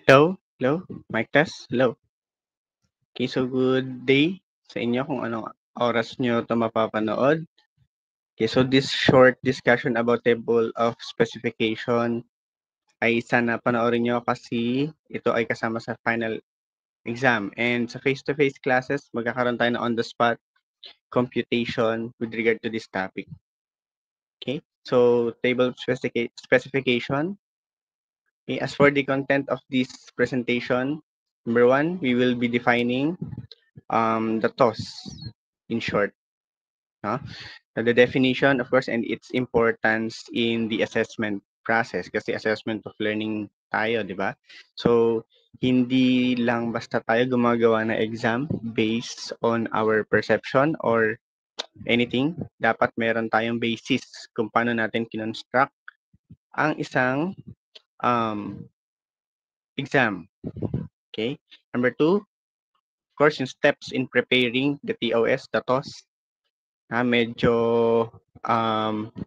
Hello? Hello? Mic test? Hello? Okay, so good day sa inyo kung anong oras nyo ito mapapanood. Okay, so this short discussion about table of specification ay sana panoorin nyo kasi ito ay kasama sa final exam. And sa face-to-face classes, magkakaroon tayo ng on-the-spot computation with regard to this topic. Okay, so table of specification. Okay, as for the content of this presentation, number one, we will be defining the TOS in short. No? The definition, of course, and its importance in the assessment process kasi assessment of learning tayo, di ba? So, hindi lang basta tayo gumagawa na exam based on our perception or anything. Dapat meron tayong basis kung paano natin kinonstruct ang isang exam. Okay? Number two, of course, yung steps in preparing the TOS, the TOS. Medyo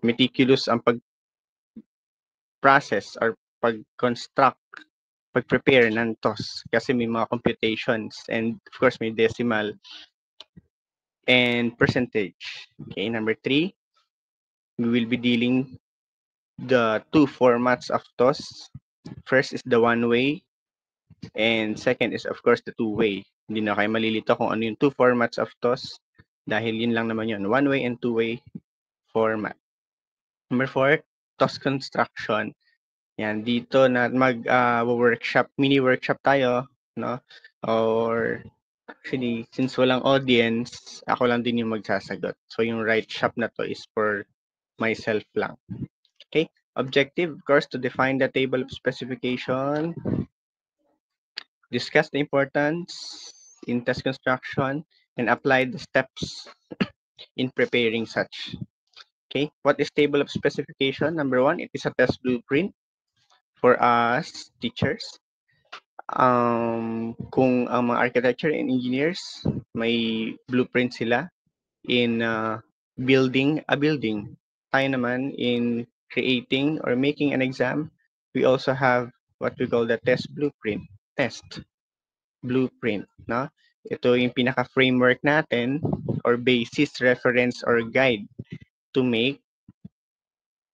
meticulous ang pag-process or pag-construct, pag-prepare ng TOS kasi may mga computations and of course may decimal and percentage. Okay, number three, we will be dealing the two formats of TOS. First is the one-way and second is of course the two-way. Hindi na kayo malilito kung ano yung two formats of TOS dahil yun lang naman yun, one-way and two-way format. Number four, TOS construction. Yan, dito na mag-workshop, mini workshop tayo, no? Or actually, since walang audience, ako lang din yung magsasagot. So yung right shop na to is for myself lang. Okay? Objective, of course, to define the table of specification, discuss the importance in test construction, and apply the steps in preparing such. Okay, what is table of specification? Number one, it is a test blueprint for us teachers. Kung ang mga architecture and engineers, may blueprint sila in building a building. Tayo naman in creating or making an exam, we also have what we call the test blueprint. Test blueprint. No? Ito yung pinaka-framework natin or basis, reference, or guide to make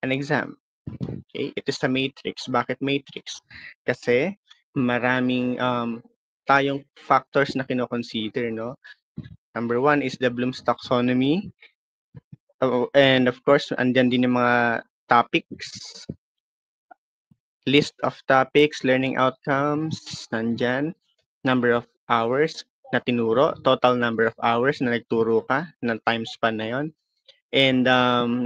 an exam. Okay? It is a matrix. Bakit matrix? Kasi maraming tayong factors na kino-consider, no? Number one is the Bloom's taxonomy. And of course, andyan din yung mga topics, list of topics, learning outcomes, nandyan, number of hours na tinuro, total number of hours na nagturo ka ng time span na yon. And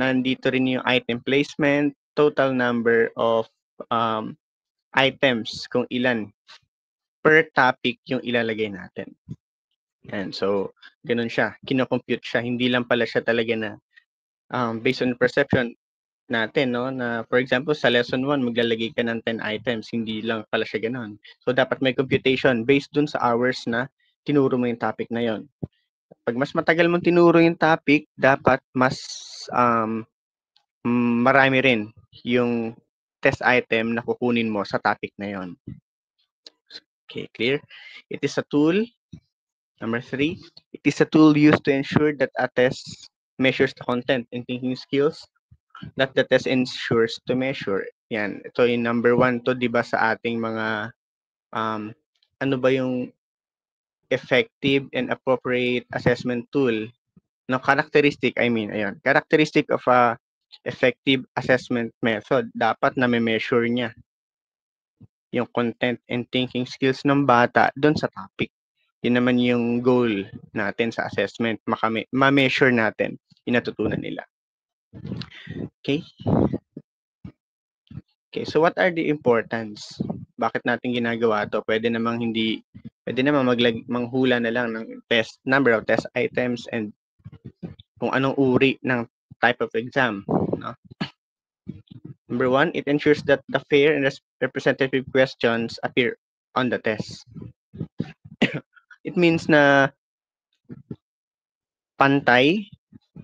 nandito rin yung item placement, total number of items, kung ilan per topic yung ilalagay natin. And so, ganun siya. Kino-compute siya. Hindi lang pala siya talaga na based on perception natin, no? Na for example, sa lesson 1, maglalagay ka ng 10 items. Hindi lang pala siya ganun. So, dapat may computation based dun sa hours na tinuro mo yung topic na yon. Pag mas matagal mong tinuro yung topic, dapat mas marami rin yung test item na kukunin mo sa topic na yon. Okay, clear? It is a tool. Number 3, it is a tool used to ensure that a test measures the content and thinking skills that the test ensures to measure. Yan, ito yung number 1 to, di ba, sa ating mga ano ba yung effective and appropriate assessment tool? No, characteristic, characteristic of a effective assessment method. Dapat na measure niya yung content and thinking skills ng bata doon sa topic. Yun naman yung goal natin sa assessment, ma-measure natin yung natutunan nila. Okay? Okay, so what are the importance? Bakit natin ginagawa to? Pwede namang manghula na lang ng test, number of test items and kung anong uri ng type of exam. No? Number 1, it ensures that the fair and representative questions appear on the test. It means na pantay,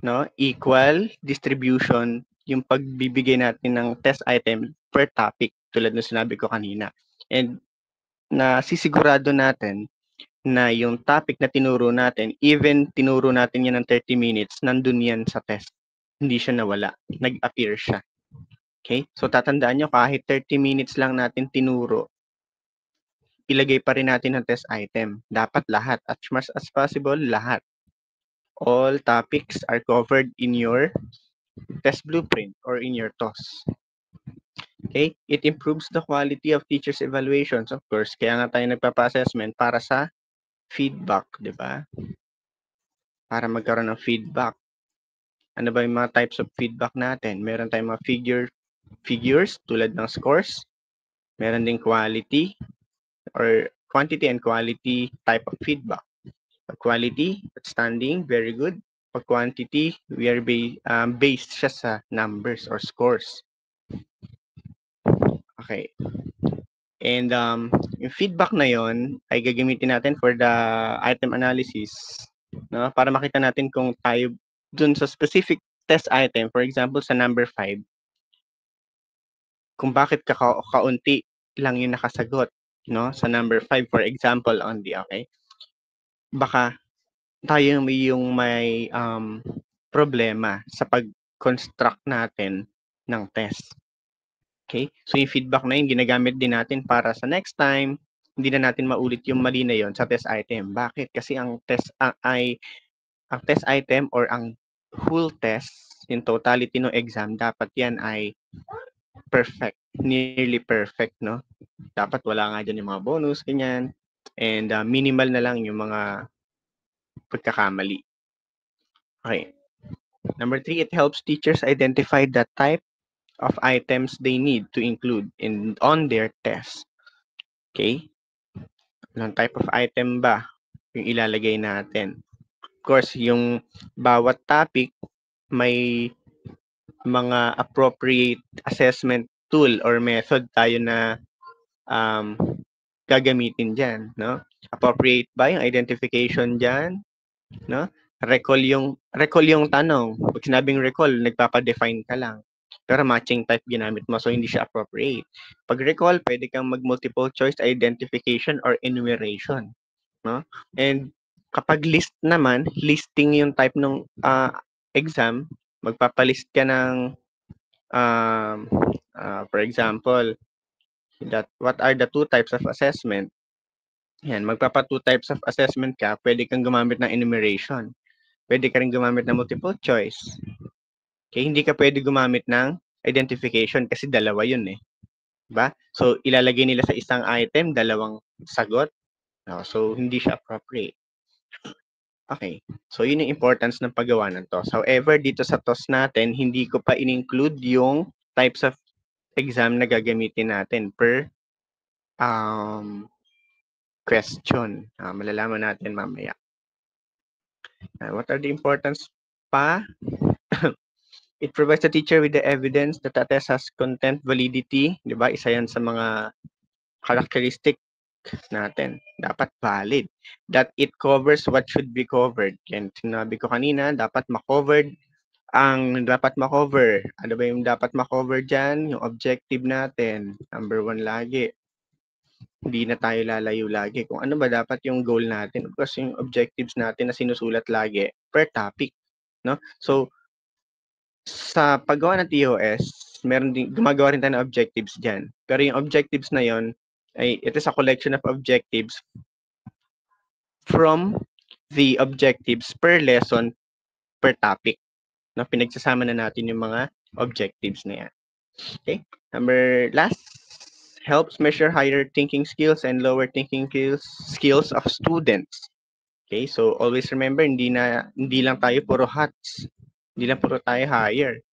no, equal distribution yung pagbibigay natin ng test item per topic tulad ng sinabi ko kanina. And na sisigurado natin na yung topic na tinuro natin, even tinuro natin yan ng 30 minutes, nandun yan sa test. Hindi siya nawala. Nag-appear siya. Okay? So, tatandaan nyo, kahit 30 minutes lang natin tinuro, ilagay pa rin natin ang test item. Dapat lahat. As much as possible, lahat. All topics are covered in your test blueprint or in your TOS. Okay? It improves the quality of teachers' evaluations, of course. Kaya nga tayo nagpapa-assessment para sa feedback, di ba? Para magkaroon ng feedback. Ano ba yung mga types of feedback natin? Meron tayong mga figures tulad ng scores. Meron ding quality or quantity and quality type of feedback. Pag quality, outstanding, very good. Pag quantity, we are based siya sa numbers or scores. Okay. And yung feedback na yon ay gagamitin natin for the item analysis, no? Para makita natin kung tayo dun sa specific test item, for example, sa number 5, kung bakit kaunti lang yung nakasagot, no? Sa number 5, for example, only, okay? Baka tayo yung may problema sa pag-construct natin ng test. Okay? So yung feedback na yun, ginagamit din natin para sa next time, hindi na natin maulit yung mali na yun sa test item. Bakit? Kasi ang test ang test item or ang whole test, yung totality ng exam, dapat yan ay perfect, nearly perfect, no? Dapat wala nga dyan yung mga bonus, ganyan. And minimal na lang yung mga pagkakamali. Okay. Number 3, it helps teachers identify the type of items they need to include on their test. Okay? Anong type of item ba yung ilalagay natin? Of course, yung bawat topic may mga appropriate assessment tool or method tayo na gagamitin dyan, no? Appropriate ba yung identification dyan, no? Recall yung tanong. Pag sinabing recall, nagpapa-define ka lang. Pero matching type ginamit mo, so hindi siya appropriate. Pag recall, pwede kang mag-multiple choice identification or enumeration, no? And kapag list naman, listing yung type ng exam, magpapalist ka ng for example, what are the 2 types of assessment? Yan, magpapa 2 types of assessment ka, pwede kang gumamit ng enumeration. Pwede ka rin gumamit ng multiple choice. Okay, hindi ka pwede gumamit ng identification kasi dalawa yun eh. Diba? So, ilalagay nila sa isang item, dalawang sagot. So, hindi siya appropriate. Okay. So, yun yung importance ng paggawa ng TOS. However, dito sa TOS natin, hindi ko pa in-include yung types of exam na gagamitin natin per question. Malalaman natin mamaya. What are the importance pa? It provides the teacher with the evidence that the test has content validity. Diba? Isa yan sa mga characteristic natin. Dapat valid. That it covers what should be covered. Yan, sinabi ko kanina, dapat ma-covered ang dapat ma-cover. Ano ba yung dapat ma-cover dyan? Yung objective natin. Number 1 lagi. Hindi na tayo lalayo lagi. Kung ano ba dapat yung goal natin. Because yung objectives natin na sinusulat lagi per topic. No? So, sa paggawa ng TOS, meron din, gumagawa rin tayo ng objectives dyan. Pero yung objectives na yon ay, it is a collection of objectives from the objectives per lesson per topic. No? Pinagsasama na natin yung mga objectives na yan. Okay? Last, helps measure higher thinking skills and lower thinking skills of students. Okay? So, always remember, hindi lang tayo puro hats. Hindi lang puro tayo higher.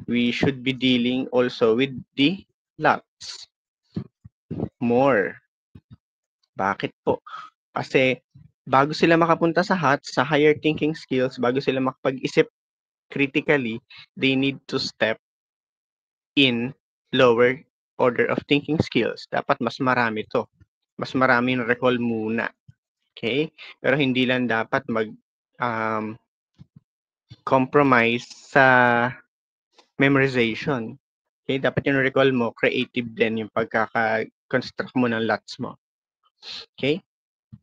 We should be dealing also with the lots. More. Bakit po? Kasi bago sila makapunta sa HATS, sa higher thinking skills, bago sila makapag-isip critically, they need to step in lower order of thinking skills. Dapat mas marami to. Mas maraming recall muna. Okay? Pero hindi lang dapat compromise sa memorization. Okay, dapat yung recall mo, creative din yung pagkaka-construct mo ng lots mo. Okay?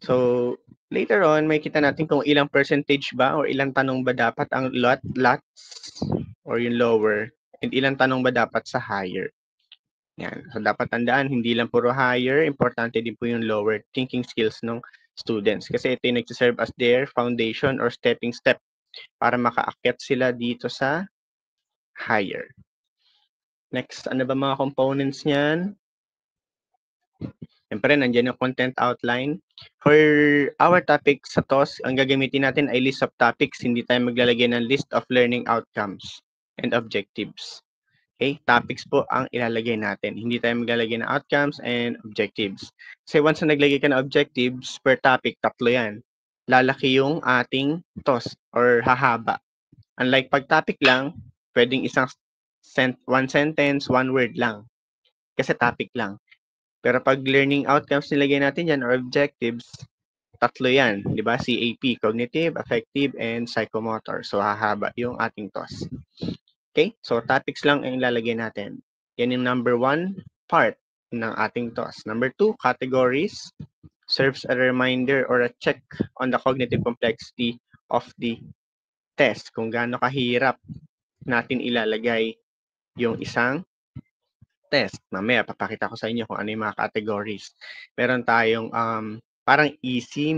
So, later on, may kita natin kung ilang percentage ba or ilang tanong ba dapat ang lots or yung lower and ilang tanong ba dapat sa higher. Yan. So, dapat tandaan, hindi lang puro higher, importante din po yung lower thinking skills ng students kasi ito yung nagsiserve as their foundation or stepping step para makaakyat sila dito sa higher. Next, ano ba mga components niyan? Siyempre, nandiyan yung content outline. For our topic sa TOS, ang gagamitin natin ay list of topics. Hindi tayo maglalagay ng list of learning outcomes and objectives. Okay? Topics po ang ilalagay natin. Hindi tayo maglalagay ng outcomes and objectives. Kasi once na naglagay ka ng objectives per topic, 3 yan. Lalaki yung ating TOS or hahaba. Unlike pag topic lang, pwedeng one sentence, one word lang. Kasi topic lang. Pero pag learning outcomes nilagay natin yan or objectives, 3 yan. Di ba? CAP, cognitive, affective, and psychomotor. So, hahaba yung ating TOS. Okay? So, topics lang ang ilalagay natin. Yan yung number 1 part ng ating TOS. Number 2, categories. Serves a reminder or a check on the cognitive complexity of the test. Kung gaano kahirap natin ilalagay yung isang test. Mamaya, papakita ko sa inyo kung ano yung mga categories. Meron tayong parang easy,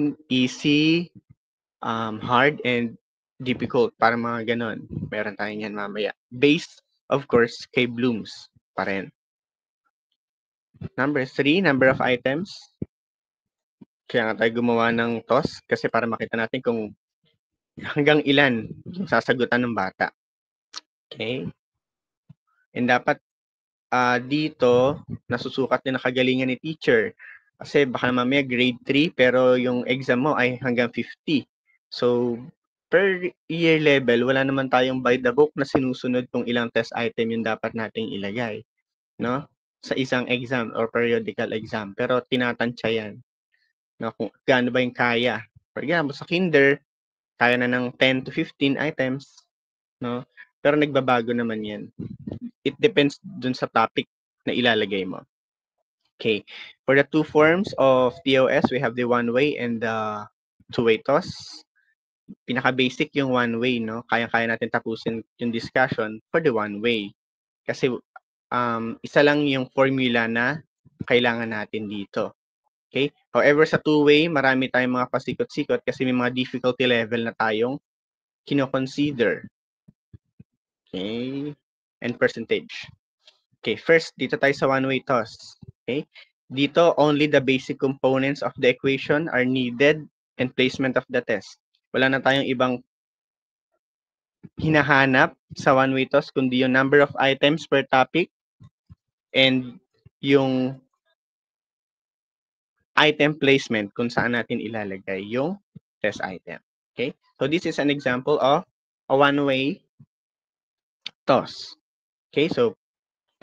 hard, and difficult. Parang mga ganon. Meron tayong yan mamaya. Based, of course, kay Bloom's pa rin. Number 3, number of items. Kaya nga tayo gumawa ng TOS kasi para makita natin kung hanggang ilan yung sasagutan ng bata. Okay? And dapat dito, nasusukat din ang kagalingan ni teacher. Kasi baka mamaya grade 3 pero yung exam mo ay hanggang 50. So, per year level, wala naman tayong by the book na sinusunod kung ilang test item yung dapat nating ilagay. No? Sa isang exam or periodical exam. Pero tinatansya yan. No? Kung gaano ba yung kaya. For example, sa kinder, kaya na ng 10 to 15 items. No? Pero nagbabago naman yan. It depends dun sa topic na ilalagay mo. Okay. For the 2 forms of TOS, we have the one-way and the two-way TOS. Pinaka-basic yung one-way, no? Kaya-kaya natin tapusin yung discussion for the one-way. Kasi isa lang yung formula na kailangan natin dito. Okay? However, sa two-way, marami tayong mga pasikot-sikot kasi may mga difficulty level na tayong kino-consider. Okay? And percentage. Okay, first, dito tayo sa one-way toss. Okay? Dito, only the basic components of the equation are needed and placement of the test. Wala na tayong ibang hinahanap sa one-way toss, kundi yung number of items per topic and yung item placement kung saan natin ilalagay yung test item. Okay? So, this is an example of a one-way toss. Okay? So,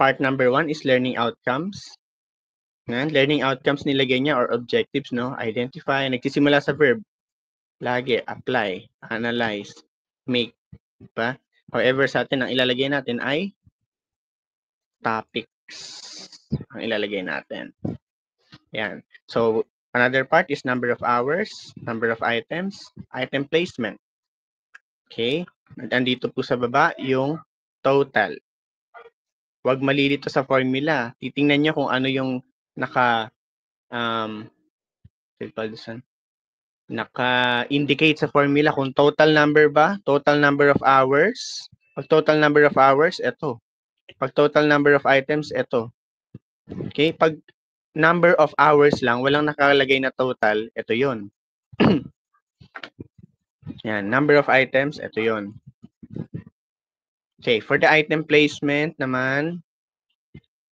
part number 1 is learning outcomes. Learning outcomes nilagay niya or objectives, no? Identify, nagsisimula sa verb. Lagi, apply, analyze, make. Diba? However, sa atin, ang ilalagay natin ay topics. Ang ilalagay natin. Yan. So, another part is number of hours, number of items, item placement. Okay? Nandito po sa baba yung total. Huwag malilito sa formula. Titingnan nyo kung ano yung naka-indicate sa formula kung total number ba, total number of hours. Pag total number of hours, ito. Pag total number of items, ito. Okay? Pag number of hours lang, walang nakalagay na total, ito yon. Yan, number of items, ito yon. Okay, for the item placement naman,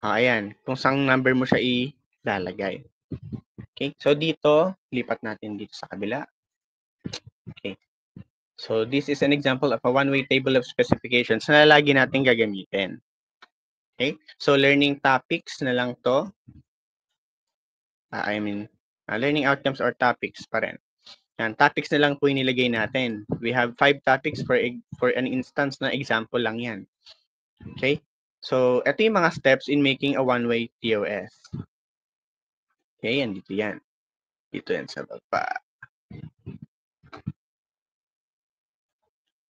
ayan, kung saan number mo siya ilalagay. Okay, so dito, lipat natin dito sa kabila. Okay. So this is an example of a one-way table of specifications na lagi natin gagamitin. Okay, so learning topics na lang to. Learning outcomes or topics pa rin. Yan, topics na lang po yung nilagay natin. We have 5 topics for an instance na example lang yan. Okay? So, ito yung mga steps in making a one-way TOS. Okay, andito yan. Dito yan sa baba.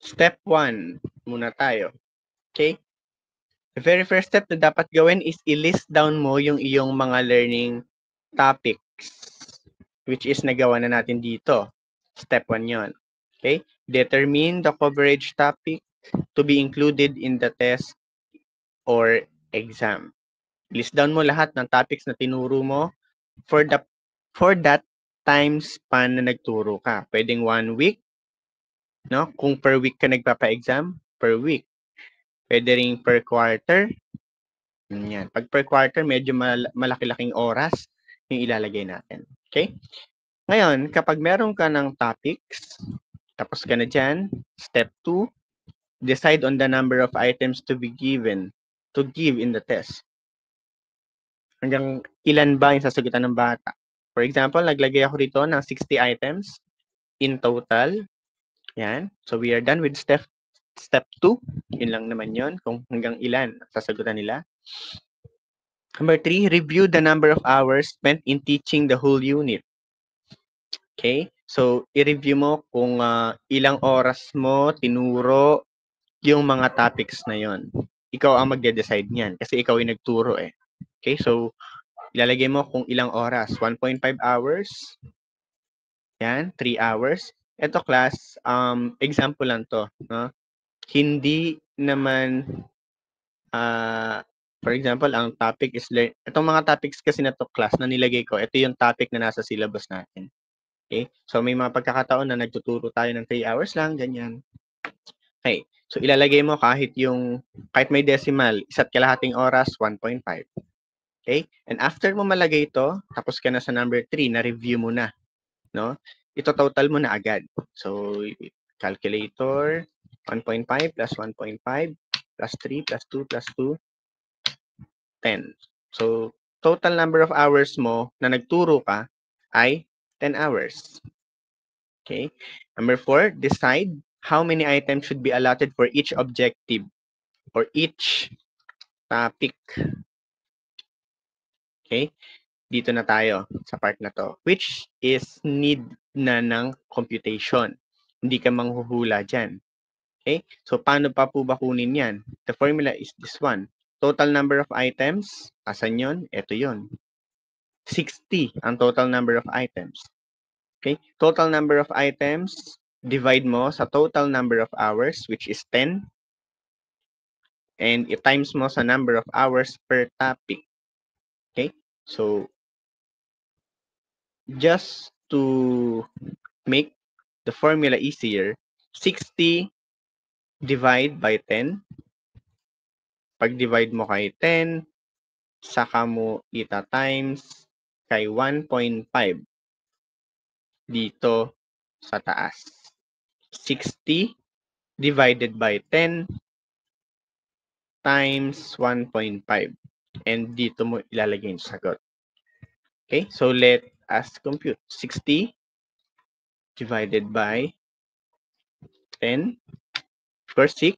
Step 1 muna tayo. Okay? The very first step na dapat gawin is i-list down mo yung iyong mga learning topics, which is nagawa na natin dito. Step 1 yon. Okay? Determine the coverage topic to be included in the test or exam. List down mo lahat ng topics na tinuro mo for that time span na nagturo ka. Pwedeng 1 week, no? Kung per week ka nagpapa-exam, per week. Pwede ring per quarter. Yan. Pag per quarter, medyo malaki-laking oras yung ilalagay natin. Okay? Ngayon, kapag meron ka ng topics, tapos ka na dyan, step 2, decide on the number of items to give in the test. Hanggang ilan ba yung sasagutan ng bata? For example, naglagay ako rito ng 60 items in total. Yan. So, we are done with step 2. Yun lang naman yun, kung hanggang ilan sasagutan nila. Number 3, review the number of hours spent in teaching the whole unit. Okay? So, i-review mo kung ilang oras mo tinuro yung mga topics na yon. Ikaw ang magde-decide niyan kasi ikaw yung nagturo eh. Okay? So, ilalagay mo kung ilang oras. 1.5 hours. Yan, 3 hours. Ito class, example lang to. No? Hindi naman, for example, ang topic is, itong mga topics kasi na to class na nilagay ko, ito yung topic na nasa syllabus natin. Okay? So, may mga pagkakataon na nagtuturo tayo ng 3 hours lang, ganyan. Okay. So, ilalagay mo kahit may decimal, 1.5 oras, 1.5. Okay? And after mo malagay ito, tapos ka na sa number 3, na-review mo na. No? Ito total mo na agad. So, calculator, 1.5 plus 1.5 plus 3 plus 2 plus 2, 10. So, total number of hours mo na nagturo ka ay 10 hours. Okay? Number 4, decide how many items should be allotted for each objective or each topic. Okay? Dito na tayo sa part na to, which is need na ng computation. Hindi ka manghuhula dyan. Okay? So, paano pa po ba kunin yan? The formula is this one. Total number of items, asan yun? Ito yun. 60 ang total number of items. Okay? Total number of items, divide mo sa total number of hours, which is 10. And i-times mo sa number of hours per topic. Okay? So, just to make the formula easier, 60 divide by 10. Pag-divide mo kay 10, saka mo ita-times kay 1.5 dito sa taas. 60 divided by 10 times 1.5. And dito mo ilalagay yung sagot. Okay, so let us compute. 60 divided by 10, of course 6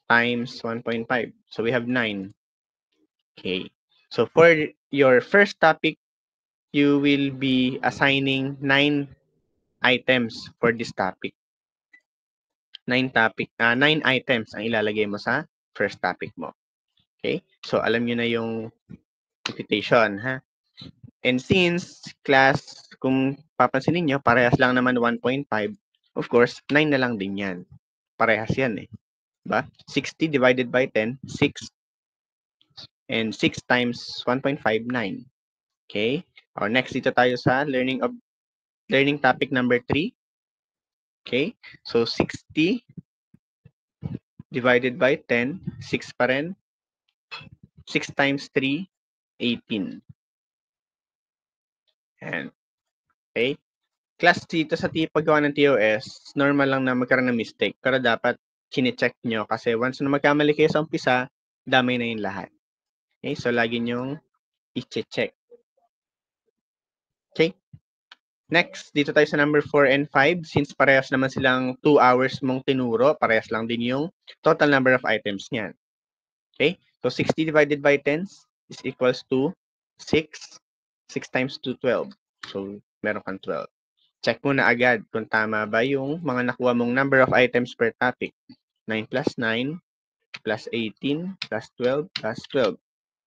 times 1.5. So we have 9. Okay, so for your first topic, you will be assigning 9 items for this topic. 9 items ang ilalagay mo sa first topic mo. Okay? So, alam nyo na yung computation, ha? And since class, kung papansin niyo parehas lang naman 1.5, of course, 9 na lang din yan. Parehas yan eh. Diba? 60 divided by 10, 6. And 6 times 1.5, 9. Okay? Or next, dito tayo sa learning topic number 3. Okay? So, 60 divided by 10, 6 pa rin. 6 times 3, 18. And, okay? Class dito sa paggawa ng TOS, normal lang na magkaroon ng mistake. Pero dapat chine-check nyo kasi once na magkamali kayo sa umpisa, damay na yung lahat. Okay? So, lagi nyong i-check. Okay? Next, dito tayo sa number 4 and 5. Since parehas naman silang 2 hours mong tinuro, parehas lang din yung total number of items niyan. Okay? So 60 divided by 10 is equals to 6. 6 times 2, 12. So meron kang 12. Check mo na agad kung tama ba yung mga nakuha mong number of items per topic. 9 plus 9 plus 18 plus 12 plus 12.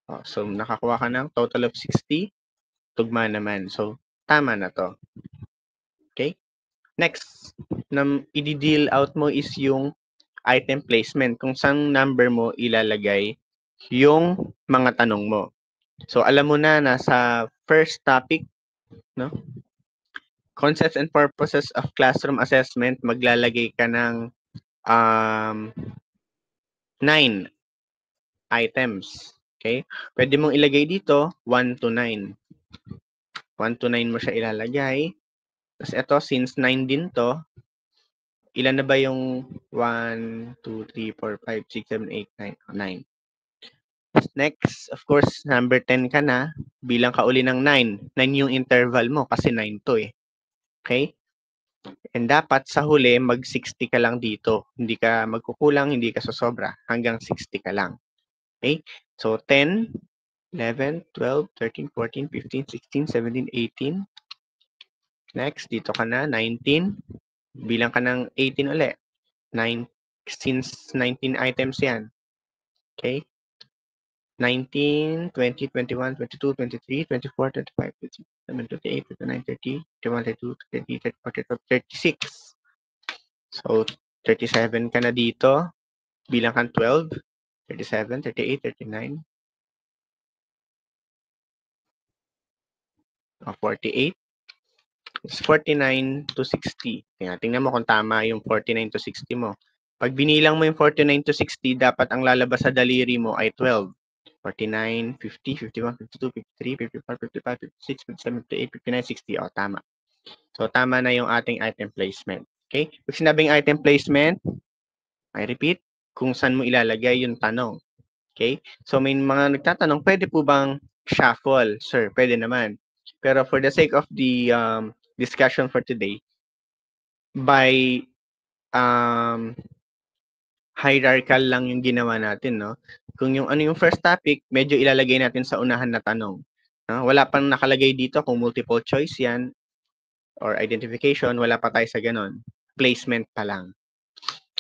Oh, so nakakuha ka ng total of 60. Tugma naman. So tama na to. Okay? Next, i-deal out mo is yung item placement. Kung saan number mo ilalagay yung mga tanong mo. So alam mo na nasa first topic, no? Concepts and purposes of classroom assessment, maglalagay ka ng 9 items. Okay? Pwede mong ilagay dito 1 to 9. 1 to 9 mo siya ilalagay. Tapos ito, since 9 din to, ilan na ba yung 1, 2, 3, 4, 5, 6, 7, 8, 9? 9. Next, of course, number 10 ka na. Bilang ka uli ng 9. 9 yung interval mo kasi 9 to eh. Okay? And dapat sa huli, mag-60 ka lang dito. Hindi ka magkukulang, hindi ka sosobra. Hanggang 60 ka lang. Okay? So, 10, 11, 12, 13, 14, 15, 16, 17, 18. Next, dito ka na, 19. Bilang ka ng 18 ulit. 9, since 19 items yan. Okay? 19, 20, 21, 22, 23, 24, 25, 26, 27, 28, 29, 30, 31, 32, 33, 34, 35, 36. So, 37 ka na dito. Bilang kang 12, 37, 38, 39, 48. It's 49 to 60. Tingnan mo kung tama yung 49 to 60 mo. Pag binilang mo yung 49 to 60, dapat ang lalabas sa daliri mo ay 12. 49, 50, 51, 52, 53, 54, 55, 56, 57, 58, 59, 60. O, tama. So, tama na yung ating item placement. Okay? Pag sinabing item placement, I repeat, kung saan mo ilalagay yung tanong. Okay? So, may mga nagtatanong, pwede po bang shuffle? Sir, pwede naman. Pero for the sake of the discussion for today, by hierarchical lang yung ginawa natin, no? Kung yung ano yung first topic, medyo ilalagay natin sa unahan na tanong. No? Wala pang nakalagay dito kung multiple choice yan or identification, wala pa tayo sa ganon. Placement pa lang.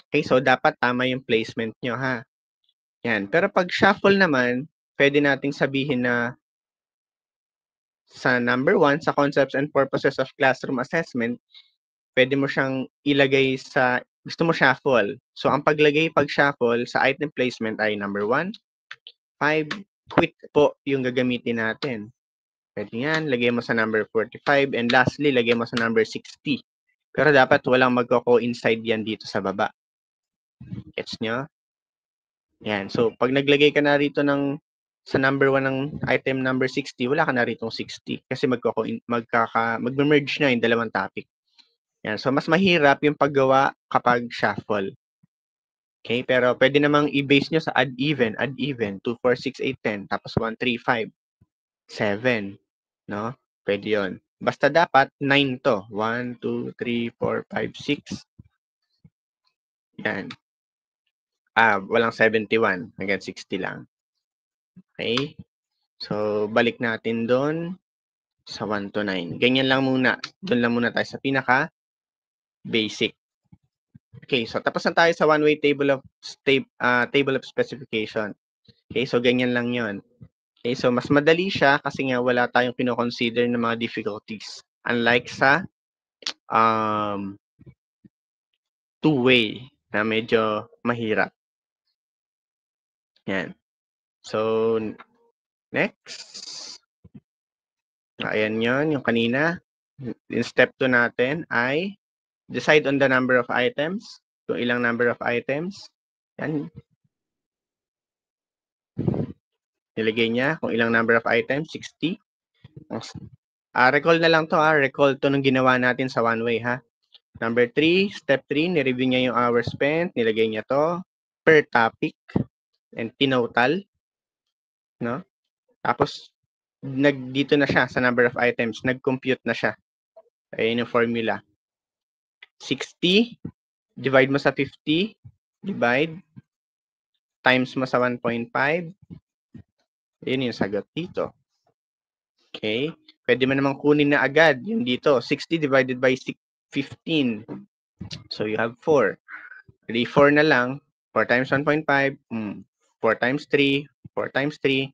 Okay, so dapat tama yung placement nyo, ha? Yan. Pero pag shuffle naman, pwede nating sabihin na sa number 1, sa concepts and purposes of classroom assessment, pwede mo siyang ilagay sa, gusto mo shuffle. So, ang paglagay pag shuffle sa item placement ay number 1, 5, quit po yung gagamitin natin. Pwede yan, lagay mo sa number 45, and lastly, lagay mo sa number 60. Pero dapat walang magko-coincide yan dito sa baba. Gets nyo? Yan. So, pag naglagay ka na rito ng sa number 1 ng item number 60, wala ka na rito 60 kasi mag-merge na yung dalawang topic. Yan. So, mas mahirap yung paggawa kapag shuffle. Okay? Pero pwede namang i-base nyo sa add-even, 2, 4, 6, 8, 10, tapos 1, 3, 5, 7. No? Pwede yun. Basta dapat 9 to. 1, 2, 3, 4, 5, 6. Yan. Walang 71. Hanggang 60 lang. Okay? So, balik natin doon sa 1 to 9. Ganyan lang muna. Doon lang muna tayo sa pinaka basic. Okay, so tapos na tayo sa one-way table of specification. Okay, so ganyan lang 'yon. Okay, so mas madali siya kasi nga wala tayong kino-consider ng mga difficulties. Unlike sa two-way na medyo mahirap. Yan. So, next. Ayan 'yon, yung kanina. In step 2 natin ay decide on the number of items. Kung ilang number of items. Yan. Nilagay niya kung ilang number of items, 60. Recall na lang to, recall to nung ginawa natin sa one way, ha. Number 3, step 3, nireview niya yung hours spent, nilagay niya to per topic and tinotal, no? Tapos dito na siya sa number of items, nag-compute na siya. Ayun yung formula. 60 divide mo sa 50, divide times mo sa 1.5, yun yung sagot dito. Okay? Pwede mo namang kunin na agad yung dito. 60 divided by 15. So you have 4. Ready, 4 na lang. 4 times 1.5. 4 times 3. 4 times 3.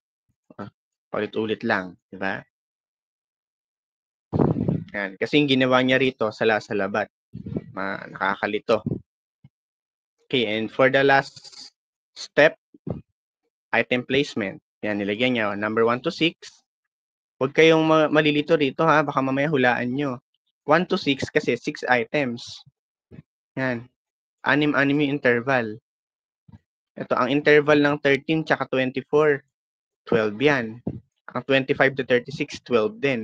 Paulit-ulit lang. Diba? Yan. Kasi yung ginawa niya rito, sala-salabat. Nakakalito. Okay, and for the last step, item placement. Yan, nilagyan niya. Number 1 to 6. Huwag kayong malilito rito ha. Baka mamaya hulaan nyo. 1 to 6 kasi 6 items. Yan. 6 yung interval. Ito, ang interval ng 13 tsaka 24. 12 yan. Ang 25 to 36, 12 din.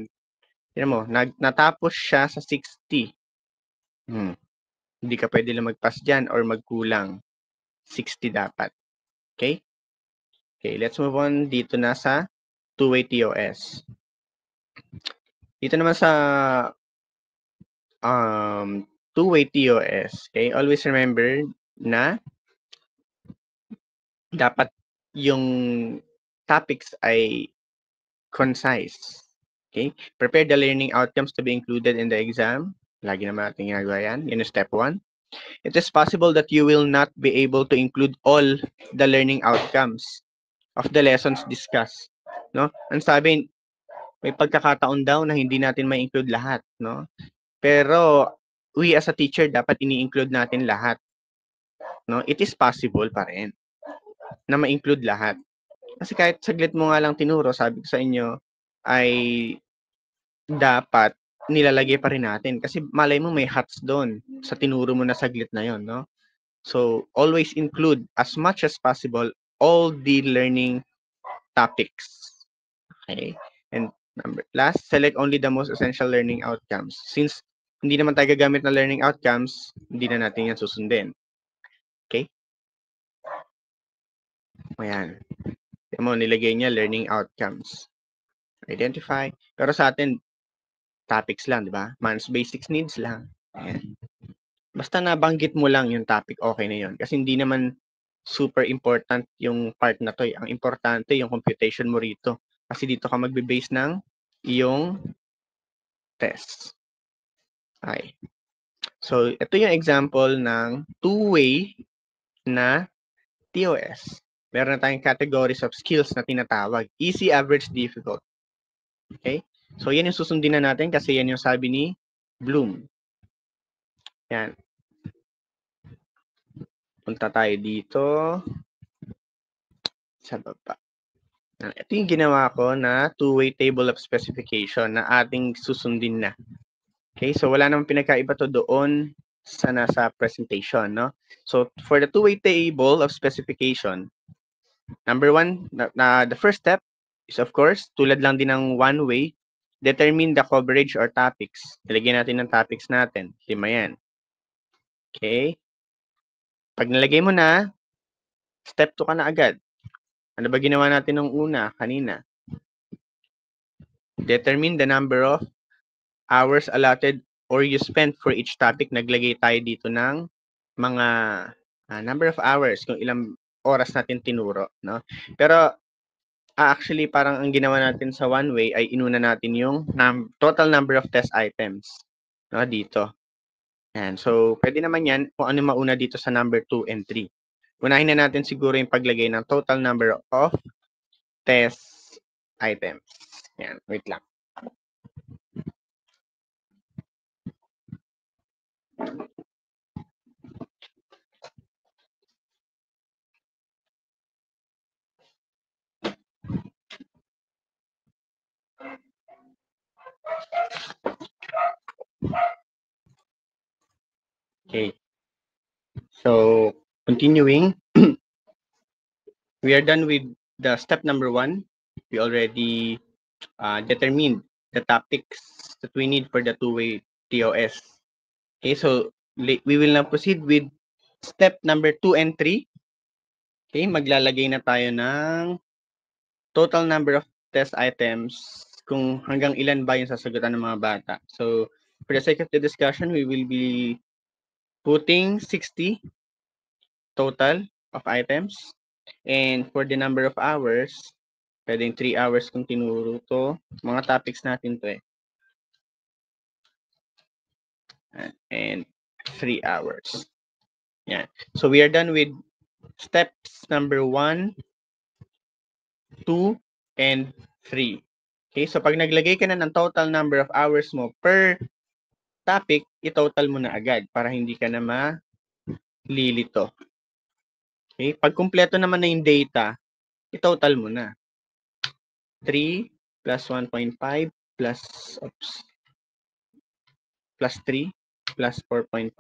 Tignan mo, natapos siya sa 60. Hindi ka pwede lang mag-pass dyan or magkulang. 60 dapat. Okay? Okay, let's move on dito na sa two-way TOS. Dito naman sa two-way TOS, okay? Always remember na dapat yung topics ay concise. Okay? Prepare the learning outcomes to be included in the exam. Lagi naman natin ginagawa yan. Yun yung step 1. It is possible that you will not be able to include all the learning outcomes of the lessons discussed. No? Ang sabi, may pagkakataon daw na hindi natin ma-include lahat. No? Pero we as a teacher, dapat ini-include natin lahat. No? It is possible pa rin na ma-include lahat. Kasi kahit saglit mo nga lang tinuro, sabi ko sa inyo, ay dapat nilalagay pa rin natin. Kasi malay mo may hats doon sa tinuro mo na saglit na yon, no? So, always include as much as possible all the learning topics. Okay? And last, select only the most essential learning outcomes. Since hindi naman tayo gagamit na learning outcomes, hindi na natin yan susundin. Okay? Ayan. Tignan mo, nilagay niya learning outcomes. Identify. Pero sa atin, topics lang, di ba? Man's basic needs lang. Ayan. Basta nabanggit mo lang yung topic, okay na yun. Kasi hindi naman super important yung part na to. Ang importante yung computation mo rito. Kasi dito ka magbe-base ng iyong test. Okay. So, ito yung example ng two-way na TOS. Meron na tayong categories of skills na tinatawag. Easy, average, difficult. Okay? So, yan yung susundin na natin kasi yan yung sabi ni Bloom. Yan. Punta tayo dito sa baba. Ito yung ginawa ko na two-way table of specification na ating susundin na. Okay? So, wala namang pinagkaiba to doon sa nasa presentation, no? So, for the two-way table of specification, number 1, the first step is of course, tulad lang din ng one-way, determine the coverage or topics. Nilagyan natin ng topics natin. 5 yan. Okay? Pag nalagay mo na, step 2 ka na agad. Ano ba ginawa natin nung una, kanina? Determine the number of hours allotted or you spent for each topic. Naglagay tayo dito ng mga number of hours, kung ilang oras natin tinuro. No? Pero actually, parang ang ginawa natin sa one way ay inuna natin yung total number of test items. No? Dito. Yan. So, pwede naman yan kung ano mauna dito sa number 2 and 3. Unahin na natin siguro yung paglagay ng total number of test items. Yan. Wait lang. Okay. So, continuing, we are done with the step number 1. We already determined the topics that we need for the two-way TOS. Okay, so we will now proceed with step number 2 and 3. Okay, maglalagay na tayo ng total number of test items kung hanggang ilan ba yung sasagutan ng mga bata. So, for the sake of the discussion, we will be putting 60 total of items. And for the number of hours, pwedeng 3 hours kung tinuro to. Mga topics natin to eh. And 3 hours. Yeah. So we are done with steps number 1, 2, and 3. Okay, so pag naglagay ka na ng total number of hours mo per topic, i-total mo na agad para hindi ka na malilito. Okay, pag kumpleto naman na yung data, i-total mo na. 3 plus 1.5 plus, plus 3 plus 4.5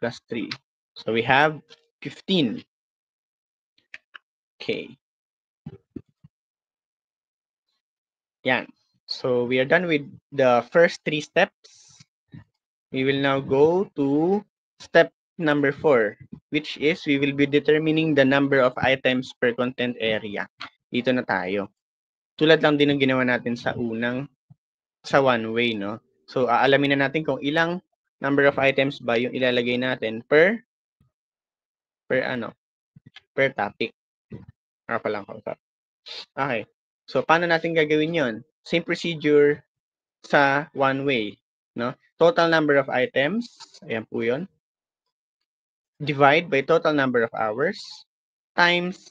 plus 3. So we have 15. Okay. Yan. So we are done with the first 3 steps. We will now go to step number 4, which is we will be determining the number of items per content area. Dito na tayo. Tulad lang din ng ginawa natin sa one way, no? So aalamin na natin kung ilang number of items ba yung ilalagay natin per topic. Pa lang kausap. Okay. So paano natin gagawin 'yon? Same procedure sa one way, no? Total number of items, ayan po 'yon. Divide by total number of hours times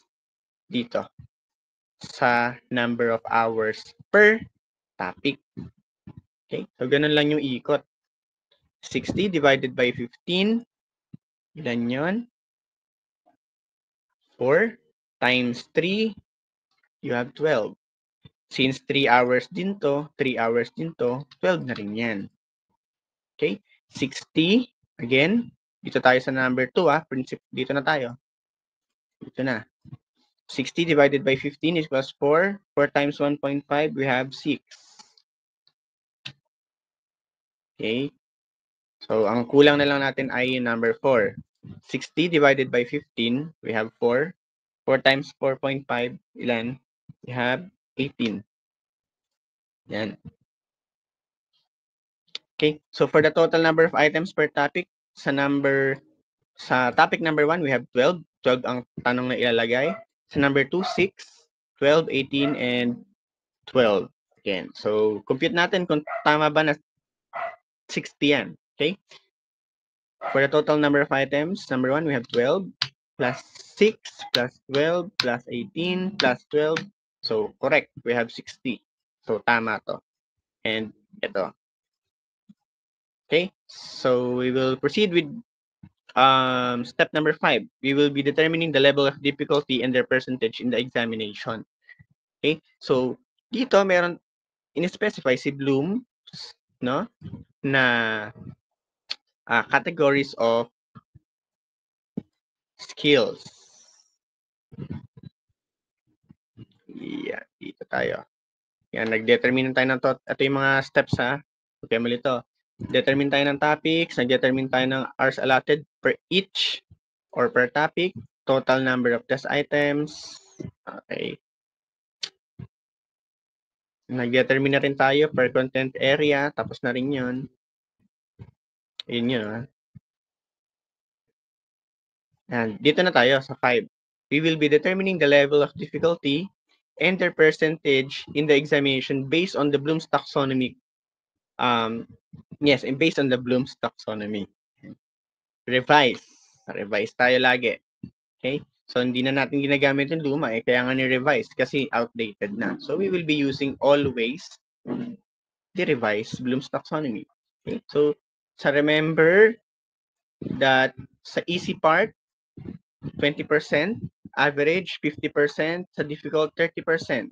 dito sa number of hours per topic. Okay? So ganun lang yung ikot. 60 divided by 15, ilan 'yon? 4 times 3, you have 12. Since 3 hours din to, 3 hours din to, 12 na rin yan. Okay? 60, again, dito tayo sa number 2, dito na tayo. Dito na. 60 divided by 15 equals 4. 4 times 1.5, we have 6. Okay? So, ang kulang na lang natin ay number 4. 60 divided by 15, we have 4. 4 times 4.5, ilan? We have 18. Yan. Okay, so for the total number of items per topic, sa topic number 1, we have 12. 12 ang tanong na ilalagay. Sa number 2, 6, 12, 18, and 12. Again, so compute natin kung tama ba na 60 yan. Okay? For the total number of items, number 1, we have 12 plus 6 plus 12 plus 18 plus 12. So, correct. We have 60. So, tama to. And ito. Okay? So, we will proceed with step number 5. We will be determining the level of difficulty and their percentage in the examination. Okay? So, dito meron in-specify si Bloom, no? Na categories of skills. Yeah, dito tayo. Yan, nag-determine tayo ng ito yung mga steps ha. Okay, mali ito. Determine tayo ng topics, nag-determine tayo ng hours allotted per each or per topic, total number of test items. Okay. Nag-determine na rin tayo per content area, tapos na rin yun. Yun yun. Ha? And dito na tayo sa 5. We will be determining the level of difficulty and their percentage in the examination based on the Bloom's taxonomy. Yes, and based on the Bloom's taxonomy. Revise. Revise tayo lagi. Okay? So, hindi na natin ginagamit yung luma kaya nga ni-revise kasi outdated na. So, we will be using always the revised Bloom's taxonomy. Okay? So, remember that sa easy part, 20%, average 50%, sa difficult 30%.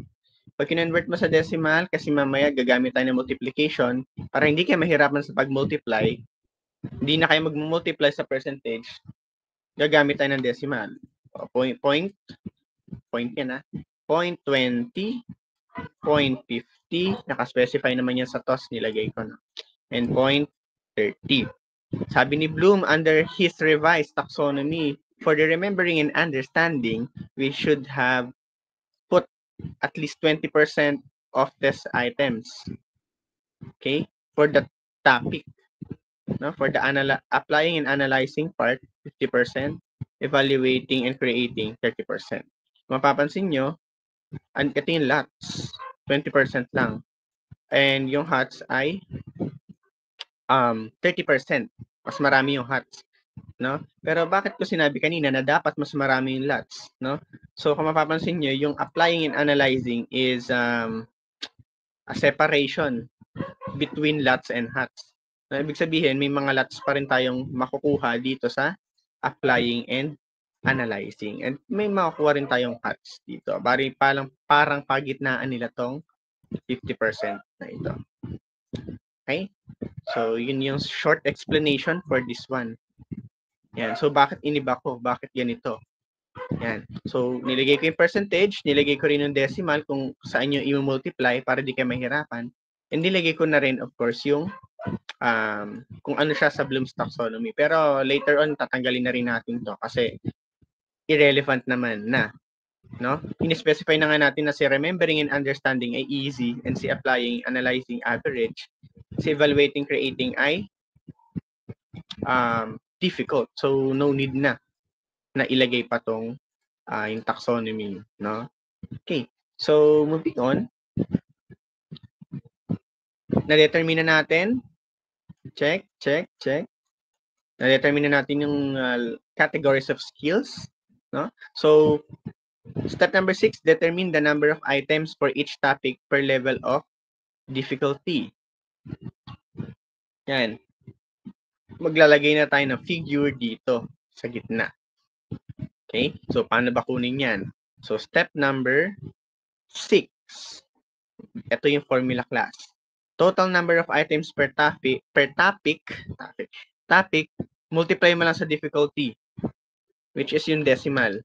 Pag kinonvert mo sa decimal, kasi mamaya gagamit tayo ng multiplication, para hindi kayo mahirapan sa pag-multiply, hindi na kayo mag-multiply sa percentage, gagamit tayo ng decimal. Point yan ha. 0.20, 0.50, nakaspecify naman yan sa TOS, nilagay ko na. And 0.30. Sabi ni Bloom, under his revised taxonomy, for the remembering and understanding, we should have put at least 20% of test items. Okay? For the topic. No? For the applying and analyzing part, 50%. Evaluating and creating, 30%. mapapansin nyo, ito yung lots, 20% lang. And yung hats ay 30%. Mas marami yung hats. No? Pero bakit ko sinabi kanina na dapat mas marami yung lots? No? So kung mapapansin nyo, yung applying and analyzing is a separation between lots and hats. Na ibig sabihin, may mga lots pa rin tayong makukuha dito sa applying and analyzing. And may makukuha rin tayong hats dito. Parang pagitnaan nila tong 50% na ito. Okay? So, yun yung short explanation for this one. Yan. So, bakit iniba ko? Bakit ganito? Yan. So, nilagay ko yung percentage, nilagay ko rin yung decimal kung saan nyo i-multiply para di kayo mahirapan. And nilagay ko na rin, of course, yung kung ano siya sa Bloom's taxonomy. Pero later on, tatanggalin na rin natin to kasi irrelevant naman na. No? In-specify na nga natin na si remembering and understanding ay easy and si applying, analyzing, average. Si evaluating, creating ay difficult. So, no need na ilagay pa tong yung taxonomy. No? Okay. So, moving on. Na-determine na natin. Check. Na-determine na natin yung categories of skills. No? So, step number 6, determine the number of items for each topic per level of difficulty. Yan. Maglalagay na tayo ng figure dito sa gitna. Okay? So, paano ba kunin yan? So, step number 6. Ito yung formula class. Total number of items per topic, multiply mo lang sa difficulty, which is yung decimal.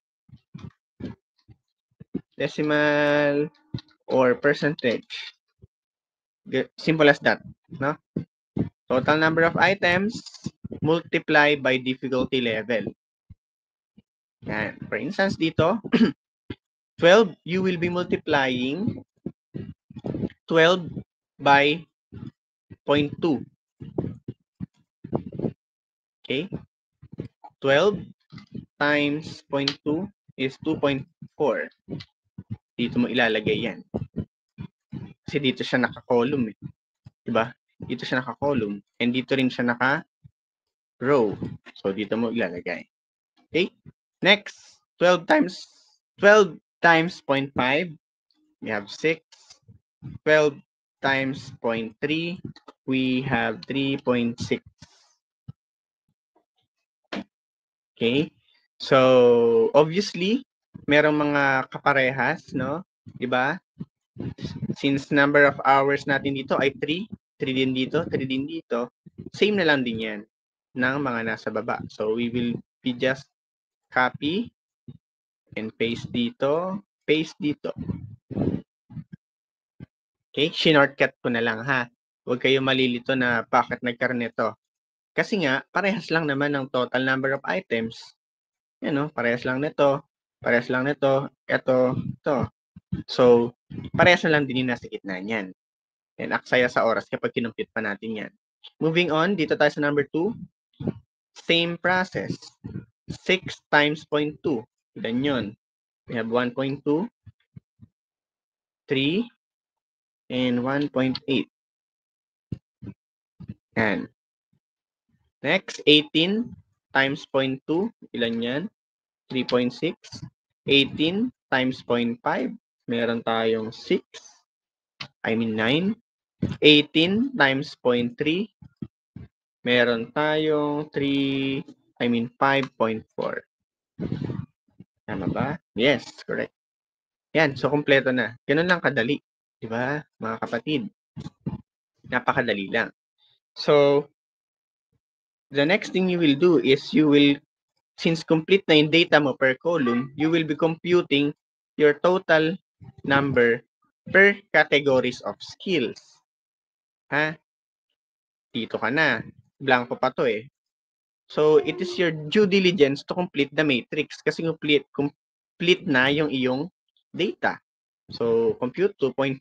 Decimal or percentage. Simple as that. No? Total number of items multiply by difficulty level. Yan. For instance, dito, 12, you will be multiplying 12 by 0.2. Okay? 12 times 0.2 is 2.4. Dito mo ilalagay yan. Kasi dito siya naka-column. Diba? Dito siya naka-column. And dito rin siya naka-row. So, dito mo ilalagay. Okay? Next, 12 times 0.5. We have 6. 12 times 0.3. We have 3.6. Okay? So, obviously, merong mga kaparehas, no? Diba? Since number of hours natin dito ay 3, 3 din dito, 3 din dito, same na lang din yan ng mga nasa baba. So, we will be just copy and paste dito, paste dito. Okay? Shortcut ko na lang ha. Huwag kayo malilito na bakit nagkaroon nito. Kasi nga, parehas lang naman ng total number of items. Yan, no? Parehas lang nito, ito. So, parehas na lang din yung nasa gitna niyan. And aksaya sa oras kapag kinumpit pa natin yan. Moving on, dito tayo sa number 2. Same process. 6 times 0.2. Ilan yun? We have 1.2, 3, and 1.8. Yan. Next, 18 times 0.2. Ilan yan? 3.6. 18 times 0.5. Meron tayong 6. I mean 9. 18 times 0.3. Meron tayong 5.4. Tama ba? Yes, correct. Yan, so kompleto na. Ganun lang kadali. Diba, mga kapatid? Napakadali lang. So, the next thing you will do is since complete na yung data mo per column, you will be computing your total number per categories of skills. Ha? Dito ka na. Blanco pa to eh. So, it is your due diligence to complete the matrix kasi complete na yung iyong data. So, compute 2.4.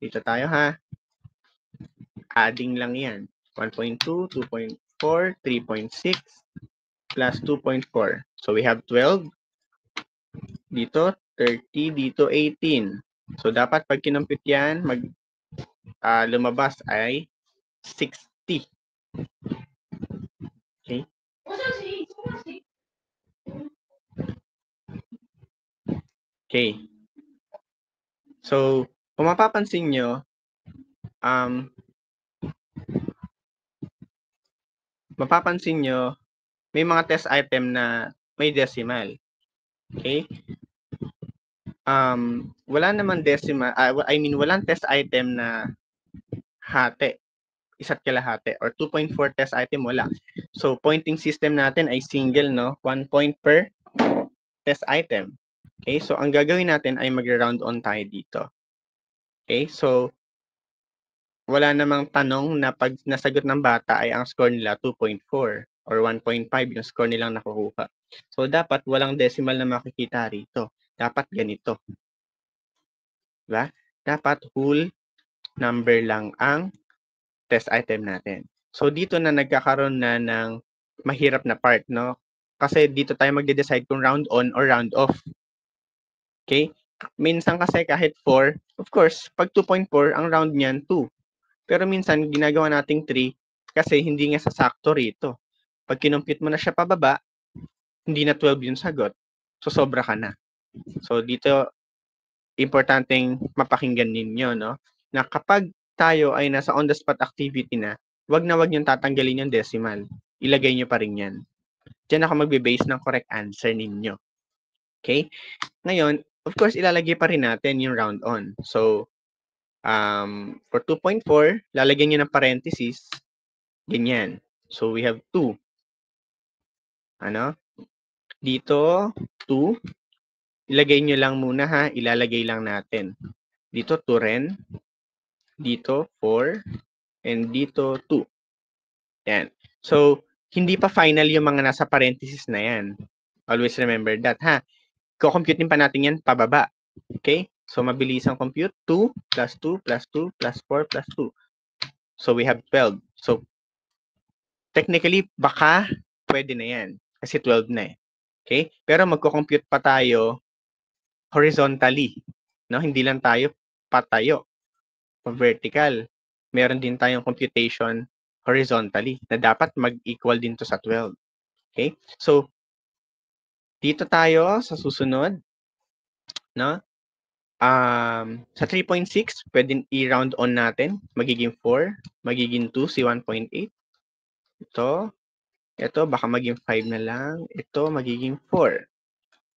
Dito tayo ha. Adding lang yan. 1.2, 2.4, 3.6, plus 2.4. So, we have 12. Dito, 30, dito 18. So, dapat pag kinompute yan, lumabas ay 60. Okay? Okay. So, kung mapapansin nyo, may mga test item na may decimal. Okay? Wala naman decimal, walang test item na hati, isa't kalahati, or 2.4 test item, wala. So, pointing system natin ay single, no? 1 point per test item. Okay? So, ang gagawin natin ay mag-round on tayo dito. Okay? So, wala namang tanong na pag nasagot ng bata ay ang score nila 2.4 or 1.5 yung score nilang nakukuha. So, dapat walang decimal na makikita rito. Dapat ganito. Diba? Dapat whole number lang ang test item natin. So, dito na nagkakaroon na ng mahirap na part, no? Kasi dito tayo magde-decide kung round on or round off. Okay? Minsan kasi kahit 4, of course, pag 2.4, ang round niyan 2. Pero minsan, ginagawa nating 3 kasi hindi nga sasakto rito. Pag kinompute mo na siya pababa, hindi na 12 yung sagot. So, sobra ka na. So, dito, importanteng mapakinggan ninyo, no? Na kapag tayo ay nasa on-the-spot activity na wag niyong tatanggalin yung decimal. Ilagay niyo pa rin yan. Diyan ako magbe-base ng correct answer ninyo. Okay? Ngayon, of course, ilalagay pa rin natin yung round on. So, for 2.4, lalagyan niyo ng parenthesis, ganyan. So, we have 2. Ano? Dito, 2. Ilagay nyo lang muna ha. Ilalagay lang natin. Dito, 2 rin. Dito, 4. And dito, 2. Yan. So, hindi pa final yung mga nasa parenthesis na yan. Always remember that, ha? Kukomputin pa natin yan pababa. Okay? So, mabilis ang compute. 2 plus 2 plus 2 plus 4 plus 2. So, we have 12. So, technically, baka pwede na yan. Kasi 12 na eh. Okay? Pero magko-compute pa tayo horizontally. No? Hindi lang tayo patayo. Vertical. Meron din tayong computation horizontally na dapat mag-equal din to sa 12. Okay? So, dito tayo sa susunod. No? Sa 3.6, pwedeng i-round on natin. Magiging 4. Magiging 2, si 1.8. Ito, baka maging 5 na lang. Ito, magiging 4.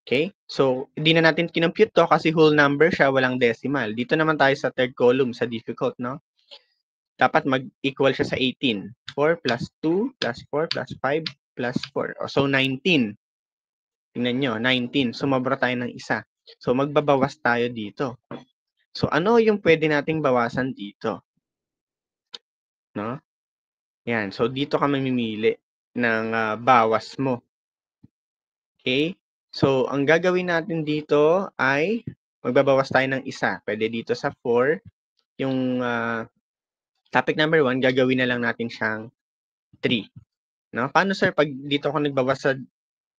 Okay? So, hindi na natin kinompute to kasi whole number siya, walang decimal. Dito naman tayo sa third column, sa difficult, no? Dapat mag-equal siya sa 18. 4 plus 2 plus 4 plus 5 plus 4. So, 19. Tingnan nyo, 19. Sumobra tayo ng isa. So, magbabawas tayo dito. So, ano yung pwede nating bawasan dito? No? Yan. So, dito ka mamimili ng bawas mo. Okay? So, ang gagawin natin dito ay magbabawas tayo ng isa. Pwede dito sa 4. Yung topic number 1, gagawin na lang natin siyang 3. No? Paano sir pag dito ako nagbawas sa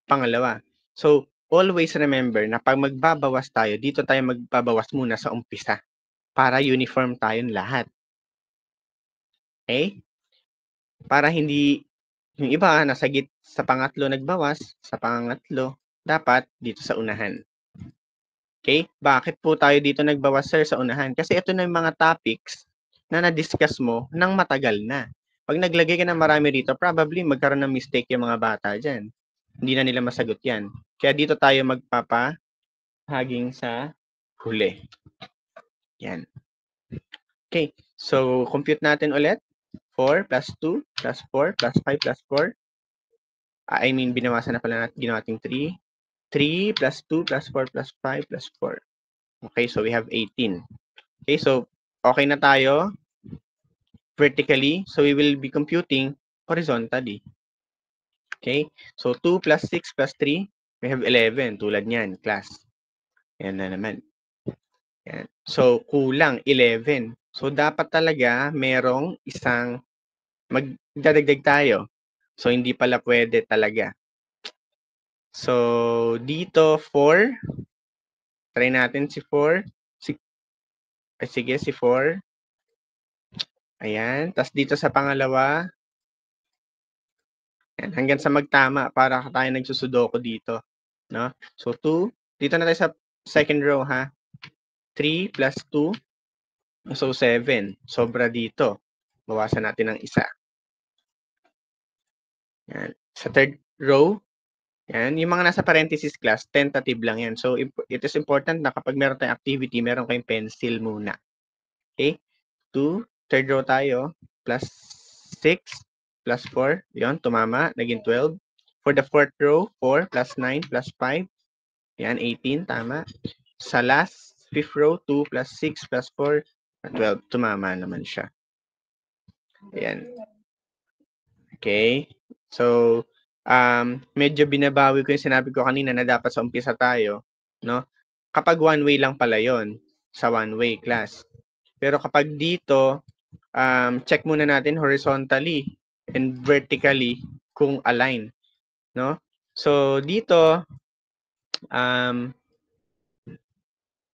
pangalawa? So, always remember na pag magbabawas tayo, dito tayo magbabawas muna sa umpisa para uniform tayong lahat. Okay? Para hindi yung iba sa pangatlo nagbawas, sa pangatlo, dapat dito sa unahan. Okay? Bakit po tayo dito nagbawas, sir, sa unahan? Kasi ito na yung mga topics na na-discuss mo ng matagal na. Pag naglagay ka ng marami rito, probably magkaroon ng mistake yung mga bata dyan. Hindi na nila masagot yan. Kaya dito tayo magpapahaging sa huli. Yan. Okay. So, compute natin ulit. 4 plus 2 plus 4 plus 5 plus 4. Binawasan na pala natin, ginawa natin 3. 3 plus 2 plus 4 plus 5 plus 4. Okay, so we have 18. Okay, so okay na tayo vertically. So we will be computing horizontally. Okay, so 2 plus 6 plus 3, we have 11. Tulad niyan, class. Yan na naman. Yan. So kulang 11. So dapat talaga merong isang magdadagdag tayo. So hindi pala pwede talaga. So dito 4 Try natin si 4. Sige, si 4. Ayan. Tapos dito sa pangalawa. Ayan, hanggang sa magtama para tayo nagsusudoku dito. No? So, 2. Dito na tayo sa second row, ha? 3 plus 2. So, 7. Sobra dito. Bawasan natin ng isa. Yan. Sa third row, yan. Yung mga nasa parenthesis class, tentative lang yan. So, it is important na kapag meron tayong activity, meron kayong pencil muna. Okay? 2, third row tayo, plus 6, plus 4. Yun, tumama. Naging 12. For the fourth row, 4 plus 9 plus 5. Yan, 18. Tama. Sa last, fifth row, 2 plus 6 plus 4, 12. Tumama naman siya. Ayan. Okay. So, medyo binabawi ko yung sinabi ko kanina na dapat sa umpisa tayo, no? Kapag one way lang pala yon sa one way class. Pero kapag dito, check muna natin horizontally and vertically kung align, no? So, dito,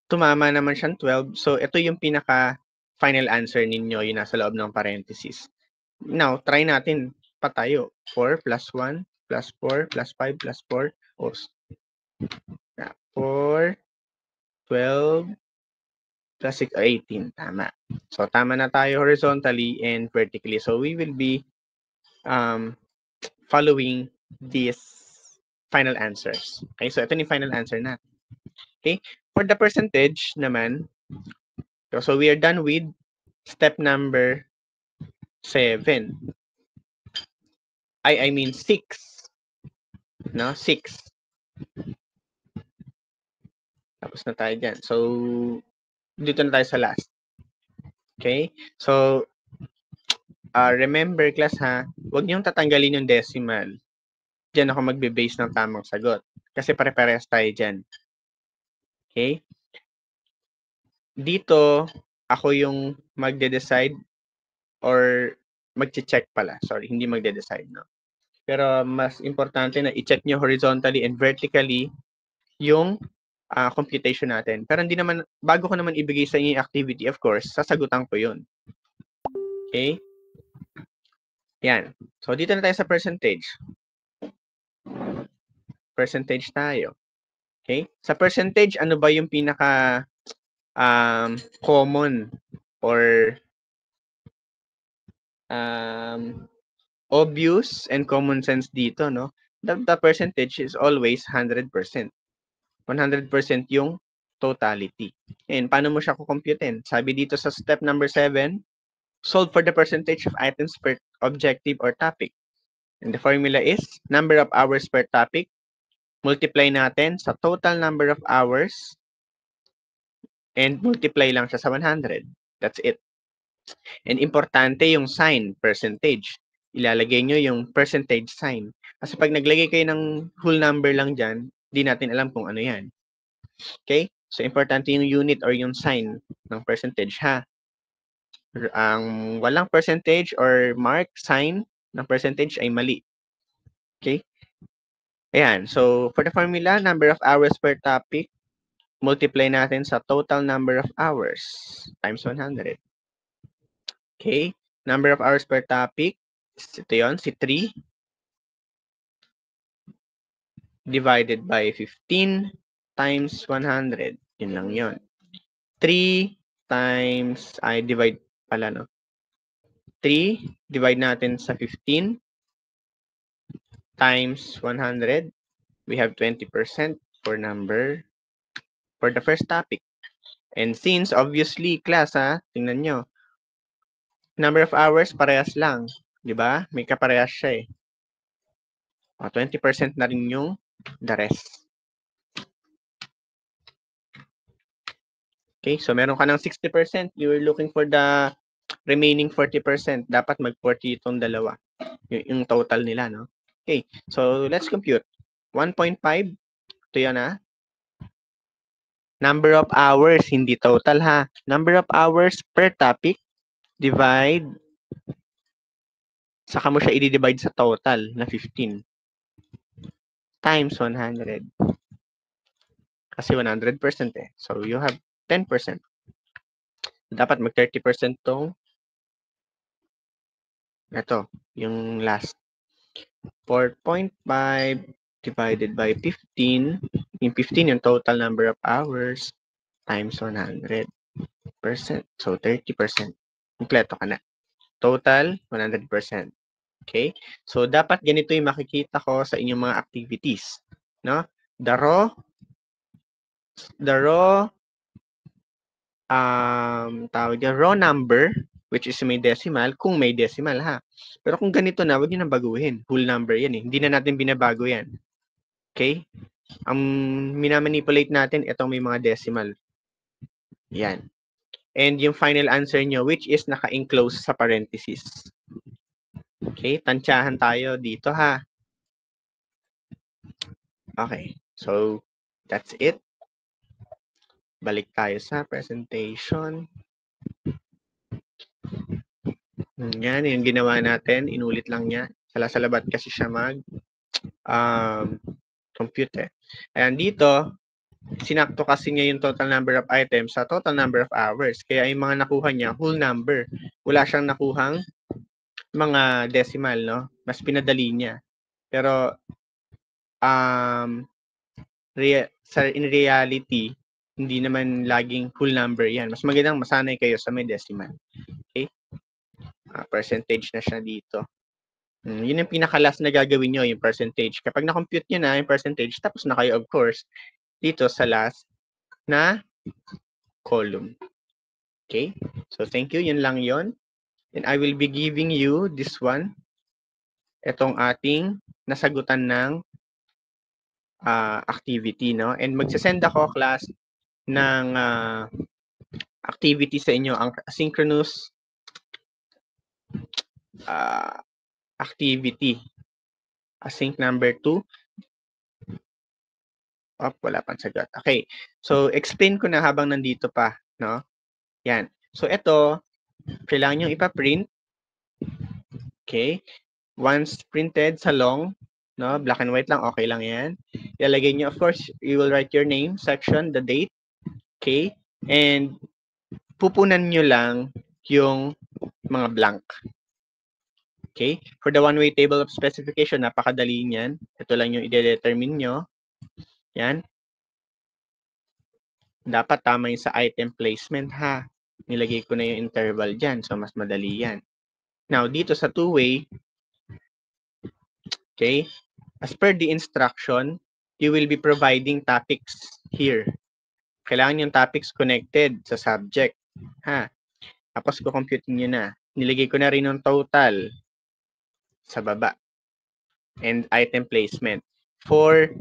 tumama naman siyang 12. So, ito yung pinaka final answer ninyo, yung nasa loob ng parenthesis. Now, try natin patayo. 4 plus 1 plus 4 plus 5 plus 4. 4, 12 plus 6, 18. Tama. So, tama na tayo horizontally and vertically. So, we will be following these final answers. Okay, so ito yung final answer na. Okay, for the percentage naman, so we are done with step number 7. I mean 6. No, 6. Tapos na tayo dyan. So, dito na tayo sa last. Okay? So, remember class ha, huwag niyong tatanggalin yung decimal. Diyan ako magbe-base ng tamang sagot. Kasi pare-parehas tayo dyan. Okay? Dito, ako yung magde-decide or magche-check pala. Sorry, hindi magde-decide. No? Pero mas importante na i-check nyo horizontally and vertically yung computation natin. Pero hindi naman, bago ko naman ibigay sa inyo yung activity, of course, sasagutan ko yun. Okay? Yan. So, dito na tayo sa percentage. Percentage tayo. Okay? Sa percentage, ano ba yung pinaka common or obvious and common sense dito, no? The percentage is always 100%. 100% yung totality. And paano mo siya kukumputin? Sabi dito sa step number 7, solve for the percentage of items per objective or topic. And the formula is number of hours per topic. Multiply natin sa total number of hours and multiply lang siya sa 100. That's it. And importante yung sign, percentage. Ilalagay nyo yung percentage sign. Kasi pag naglagay kayo ng whole number lang dyan, di natin alam kung ano yan. Okay? So, importante yung unit or yung sign ng percentage, ha? Ang walang percentage or mark, sign ng percentage ay mali. Okay? Ayan. So, for the formula, number of hours per topic, multiply natin sa total number of hours times 100. Okay? Number of hours per topic, ito yun, si 3 divided by 15 times 100. Yun lang yun. 3 times, divide pala, no? 3, divide natin sa 15 times 100. We have 20% for the first topic. And since, obviously, class, tingnan nyo, number of hours, parehas lang. Diba? May kaparehas siya eh. 20% na rin yung the rest. Okay, so meron ka ng 60%. You were looking for the remaining 40%. Dapat mag-40 itong dalawa. Yung total nila, no? Okay, so let's compute. 1.5, ito yan Number of hours, hindi total ha. Number of hours per topic, divide, saka mo siya i-divide sa total na 15 times 100. Kasi 100% eh. So, you have 10%. Dapat mag 30% tong ito, yung last. 4.5 divided by 15. Yung 15 yung total number of hours times 100%. So, 30%. Kompleto ka na. Total, 100%. Okay? So, dapat ganito yung makikita ko sa inyong mga activities. No? The raw tawag dyan, raw number, which is may decimal, kung may decimal ha. Pero kung ganito na, huwag nyo nang baguhin. Whole number yan eh. Hindi na natin binabago yan. Okay? Ang minamanipulate natin, itong may mga decimal. Yan. And yung final answer nyo, which is naka-enclose sa parenthesis. Okay? Tansyahan tayo dito ha. Okay. So, that's it. Balik tayo sa presentation. Yan, yung ginawa natin. Inulit lang niya. Salasalabat kasi siya compute eh. Ayan, dito, sinakto kasi niya yung total number of items sa total number of hours. Kaya yung mga nakuha niya, whole number. Wala siyang nakuhang mga decimal, no? Mas pinadali niya. Pero, in reality, hindi naman laging whole number yan. Mas magandang masanay kayo sa may decimal. Okay? Percentage na siya dito. Yun yung pinaka-last na gagawin nyo, yung percentage. Kapag na-compute nyo na yung percentage, tapos na kayo, of course, dito sa last na column. Okay? So, thank you. Yun lang yon. And I will be giving you this one. Itong ating nasagutan ng activity, no? And magsasend ako, class, ng activity sa inyo, ang asynchronous activity. Async number 2. Wala pang sagot. Okay. So, explain ko na habang nandito pa, no? Yan. So, ito, kailangan nyo ipa-print. Okay. Once printed sa long, no, black and white lang, okay lang yan. Ilalagay nyo, of course, you will write your name, section, the date. Okay. And, pupunan nyo lang yung mga blank. Okay. For the one-way table of specification, napakadali niyan. Ito lang yung i-determine nyo. Yan. Dapat tama yung sa item placement ha. Nilagay ko na yung interval dyan. So, mas madali yan. Now, dito sa two-way, okay, as per the instruction, you will be providing topics here. Kailangan yung topics connected sa subject. Ha? Tapos, kukompute nyo na. Nilagay ko na rin yung total sa baba. And item placement. For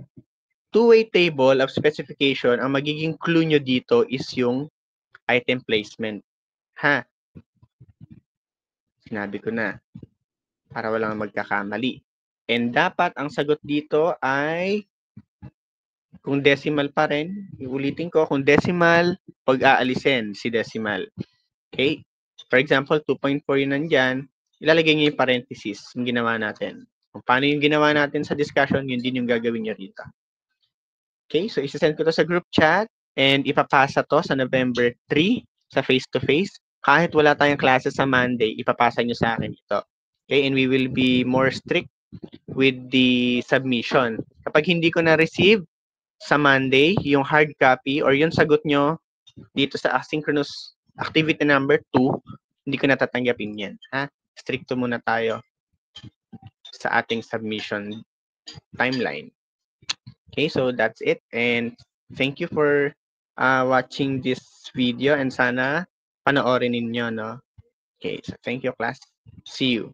two-way table of specification, ang magiging clue nyo dito is yung item placement. Ha? Sinabi ko na. Para walang magkakamali. And dapat ang sagot dito ay kung decimal pa rin, ulitin ko, kung decimal, pag-aalisin si decimal. Okay? For example, 2.4 yun nandyan, ilalagay nyo yung parenthesis, yung ginawa natin. Kung paano yung ginawa natin sa discussion, yun din yung gagawin nyo rito. Okay? So, isasend ko to sa group chat and ipapasa to sa November 3 sa face-to-face. Kahit wala tayong klase sa Monday, ipapasa nyo sa akin ito. Okay? And we will be more strict with the submission. Kapag hindi ko na-receive sa Monday, yung hard copy or yung sagot nyo dito sa asynchronous activity number 2, hindi ko natatanggapin yan. Ha? Stricto muna tayo sa ating submission timeline. Okay, so that's it. And thank you for watching this video and sana panoorin ninyo, no? Okay, so thank you, class. See you.